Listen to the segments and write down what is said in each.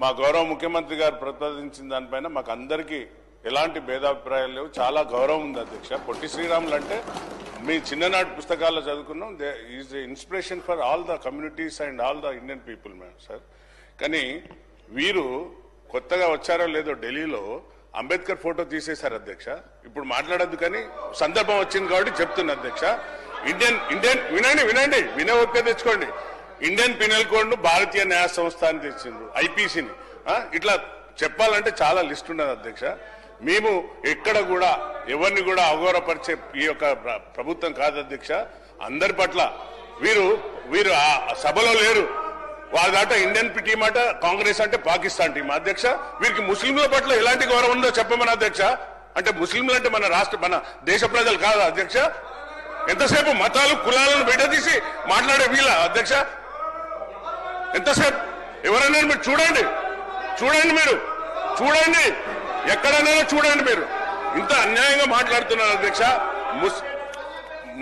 మా గౌరవ ముఖ్యమంత్రి గారు ప్రతిపాదించిన దానిపైన మాకు అందరికీ ఎలాంటి భేదాభిప్రాయాలు లేవు. చాలా గౌరవం ఉంది అధ్యక్ష. పొట్టి శ్రీరాములు అంటే మీ చిన్ననాటి పుస్తకాల్లో చదువుకున్నాం. They is inspiration for all the communities and all the Indian people ma'am sir. కానీ వీరు కొత్తగా వచ్చారో లేదో ఢిల్లీలో అంబేద్కర్ ఫోటో తీసేశారు అధ్యక్ష. ఇప్పుడు మాట్లాడద్దు కానీ సందర్భం వచ్చింది కాబట్టి చెప్తున్నా అధ్యక్ష. ఇండియన్ వినండి వినే ఒక్క తెచ్చుకోండి. ఇండియన్ పినల్ కోడ్ ను భారతీయ న్యాయ సంస్థ అని తెచ్చిండ్రు, ఐపీసీని. ఇట్లా చెప్పాలంటే చాలా లిస్ట్ ఉన్నది అధ్యక్ష. మేము ఎక్కడ కూడా ఎవరిని కూడా అగౌరవపరిచే ఈ యొక్క ప్రభుత్వం కాదు అధ్యక్ష. అందరి పట్ల వీరు ఆ సభలో లేరు. వాళ్ళ దాట ఇండియన్ టీం అట, కాంగ్రెస్ అంటే పాకిస్తాన్ టీం అధ్యక్ష. వీరికి ముస్లింల పట్ల ఎలాంటి గౌరవం ఉందో చెప్పమని అధ్యక్ష. అంటే ముస్లింలు అంటే మన దేశ ప్రజలు కాదు అధ్యక్ష. ఎంతసేపు మతాలు కులాలను విడదీసి మాట్లాడే వీళ్ళ అధ్యక్ష. ఎంతసేపు ఎవరైనా మీరు చూడండి మీరు చూడండి, ఎక్కడైనా చూడండి. మీరు ఇంత అన్యాయంగా మాట్లాడుతున్నారు అధ్యక్ష.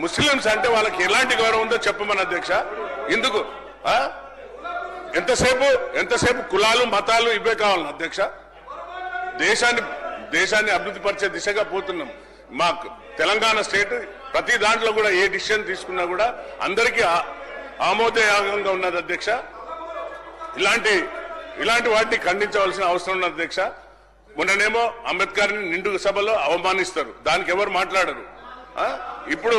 ముస్లింస్ అంటే వాళ్ళకి ఎలాంటి గౌరవం ఉందో చెప్పమని అధ్యక్ష. ఎందుకు ఎంతసేపు కులాలు మతాలు ఇవే కావాలని అధ్యక్ష. దేశాన్ని అభివృద్ధి పరిచే దిశగా పోతున్నాం. మా తెలంగాణ స్టేట్ ప్రతి దాంట్లో కూడా ఏ డిసిషన్ తీసుకున్నా కూడా అందరికీ ఆమోదయోగంగా ఉన్నది అధ్యక్ష. ఇలాంటి వాటిని ఖండించవలసిన అవసరం ఉన్నది అధ్యక్ష. మొన్ననేమో అంబేద్కర్ ని నిండు సభలో అవమానిస్తారు, దానికి ఎవరు మాట్లాడరు. ఇప్పుడు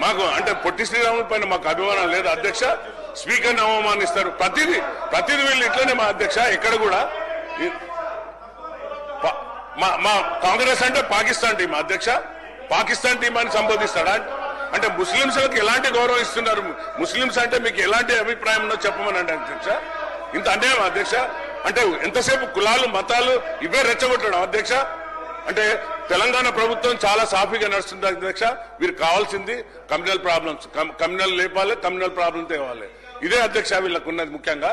మాకు అంటే పొట్టి శ్రీరాముల పైన మాకు అభిమానం లేదు అధ్యక్ష. స్పీకర్ ని అవమానిస్తారు. ప్రతిదీ వీళ్ళు ఇట్లనే మా అధ్యక్ష. ఎక్కడ కూడా మా కాంగ్రెస్ అంటే పాకిస్తాన్ టీం అధ్యక్ష. పాకిస్తాన్ టీం అని సంబోధిస్తాడా? అంటే ముస్లింలకు ఎలాంటి గౌరవం ఇస్తున్నారు? ముస్లింస్ అంటే మీకు ఎలాంటి అభిప్రాయం ఉందో చెప్పమని అంటే అధ్యక్ష. ఇంత అన్యాయం అధ్యక్ష. అంటే ఎంతసేపు కులాలు మతాలు ఇవే రెచ్చగొట్టడం అధ్యక్ష. అంటే తెలంగాణ ప్రభుత్వం చాలా సాఫీగా నడుస్తుంది అధ్యక్ష. వీరికి కావాల్సింది కమ్యూనల్ ప్రాబ్లమ్స్, కమ్యూనల్ లేపాలి, కమ్యూనల్ ప్రాబ్లం తేవాలి. ఇదే అధ్యక్ష వీళ్ళకు ఉన్నది ముఖ్యంగా.